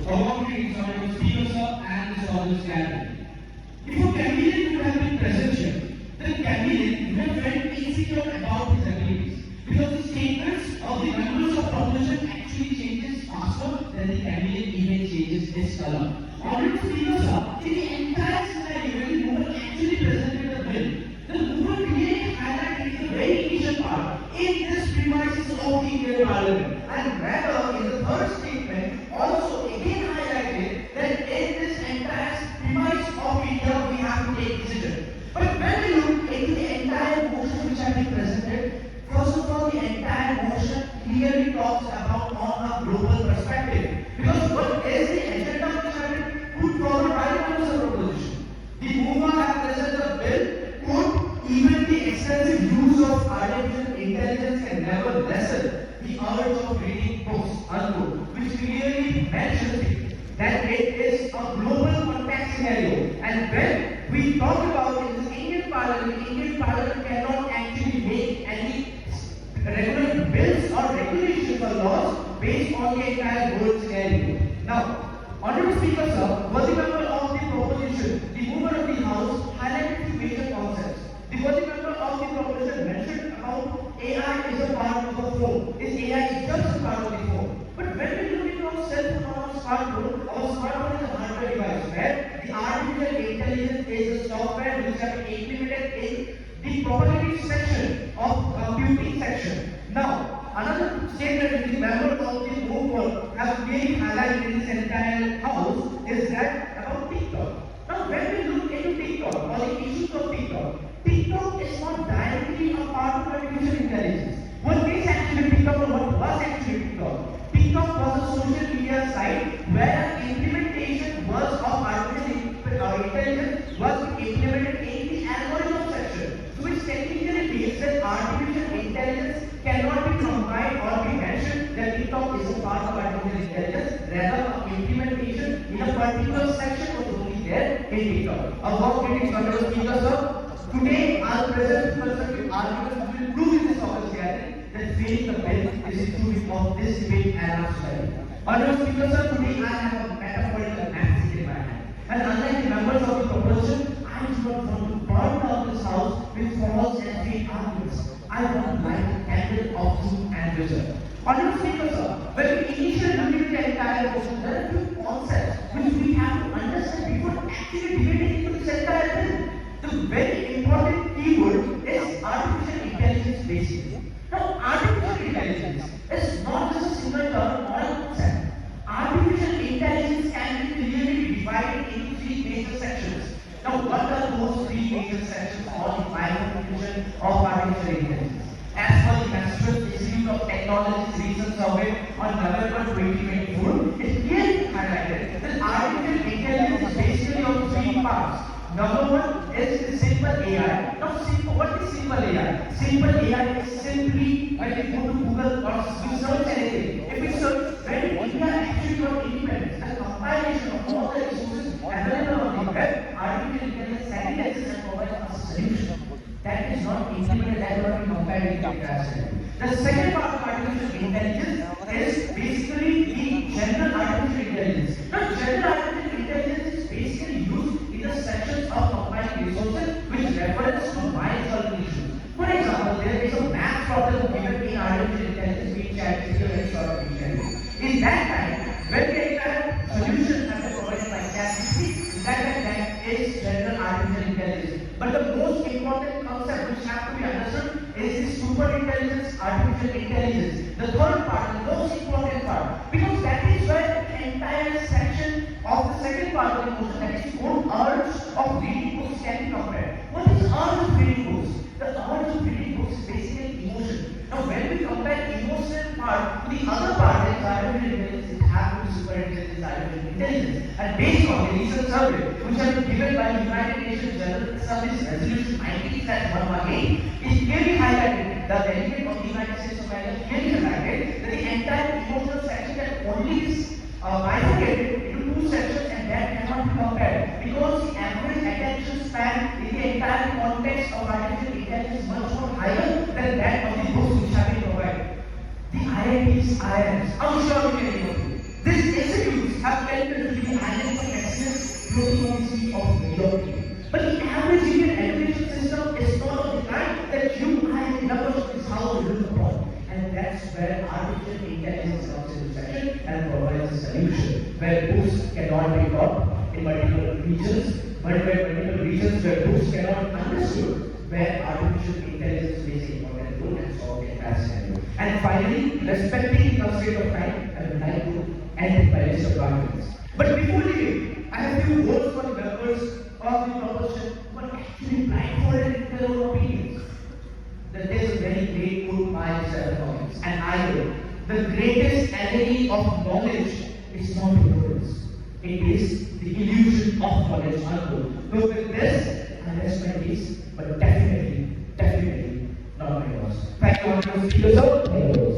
Award readings on the speaker sir and the scholars gathering. If a candidate would have been present here, then candidate would have felt insecure about his abilities because the statements of the members of proposition actually changes faster than the candidate even changes his color. Honorable speaker sir, in the entire scenario when the movement actually presented the bill, the movement clearly highlighted the very initial part in this premises of the Indian Parliament, and rather in the third statement also again highlighted that in this entire premise of India we have to take decision. But when we look into the entire motion which has been presented, first of all the entire motion clearly talks about on a global perspective. Because what is the agenda which has been put forward by the members of opposition? The movement has presented a bill could even the extensive use of artificial intelligence can never lessen the urge of reading books, unquote, which clearly mentions that it is a global context scenario. And when we talk about in the Indian Parliament cannot actually make any regular bills or regulations or laws based on the entire world scenario. Now, Honorable Speaker Sir, worthy member of the proposition, the movement of the House highlighted the major concepts. The worthy member of the proposition mentioned about AI is a part of the phone. Is AI just a part of the phone? But when we look into our cell phone or our smartphone is a hardware device where the artificial intelligence is a software which has been implemented in the probability section of computing section. Now, another statement which the member of the movement has clearly highlighted in this entire house is that about TikTok. Now, when we look into TikTok or the issues of TikTok, TikTok is not directly a part of artificial intelligence. What is actually TikTok or what was actually TikTok? TikTok was a social media site where implementation was of artificial intelligence was implemented in the algorithm section, which technically means that artificial intelligence cannot be combined or be mentioned that TikTok is a part of artificial intelligence. Rather, implementation in a particular section was only there in TikTok. A work meeting Honorable Speaker Sir. Today, our present constructive arguments will prove in this office gathering that failing the bill is included of this debate and our society. Honorable Speaker Sir, today I have a metaphorical matchstick in my hand. And unlike the members of the proposition, I do not want to burn down this house with false and fake arguments. I want to light a candle of truth and wisdom. Honorable Speaker Sir, when we initially look at the entire motion, there are few concepts which we have to understand before actually debating into this entire bill. The very important keyword is artificial intelligence basically. Now, artificial intelligence is not just a single term or a concept. Artificial intelligence can be clearly divided into three major sections. Now, what are those three major sections for the definition of artificial intelligence? As per the National Institute of Technology's recent survey on November 2024, it clearly highlighted that artificial intelligence is basically of three parts. Number one is the simple AI. Now, what is simple AI? Simple AI is simply when you go to Google or you search anything. If you search when India actually got independence, the compilation of all the resources available on the web, artificial intelligence scientists and provides a solution. That is not implemented, that is not compared with the entire. The second part of artificial intelligence is basically the general artificial intelligence. Now, general artificial intelligence is basically used in the sections of combining resources which refers to mind calculation. For example, there is a math problem given in artificial intelligence which I will very short of in that time, when the entire solution has been provided by ChatGPT, that is general artificial intelligence. But the most important concept which has to be understood is the super intelligence, artificial intelligence. The third part, the most important part, because that is where the entire section of the second part of the motion, that is called urge of reading books, can be compared. What is urge of reading books? The urge of reading books is basically emotion. Now, when we compare emotional part to the other part, that is artificial intelligence, it has to be super intelligence, artificial intelligence. And based on the recent survey, which has been given by the United Nations General Assembly's Resolution 19/118, it clearly highlighted, the delegate of the United States of America clearly highlighted that the entire emotional section can only be bifurcated into two sections and that cannot be compared because the average attention span in the entire context of artificial intelligence is much more higher than that of the books which have been provided. The IITs, IIMs, I'm sure you can remember. These institutes have to the islands of excellence floating on the sea of mediocrity. But the average Indian education system is not of the kind that you and the numbers is how to look upon. And that's where artificial intelligence comes into section and provides a solution where books cannot be taught in multiple regions, multiple regions where books cannot be understood, where artificial intelligence plays an important role and solve the entire scenario. And finally, respecting the constraint of time, I would like to end my list of arguments. But before leaving, I have a few words for the members of the proposition who are actually blindfolded in their own opinions. That there is a very great book by economics, and I know the greatest enemy of knowledge is not ignorance. It is the illusion of knowledge. So with this, I rest my case, but definitely not my loss. Thank you, speakers.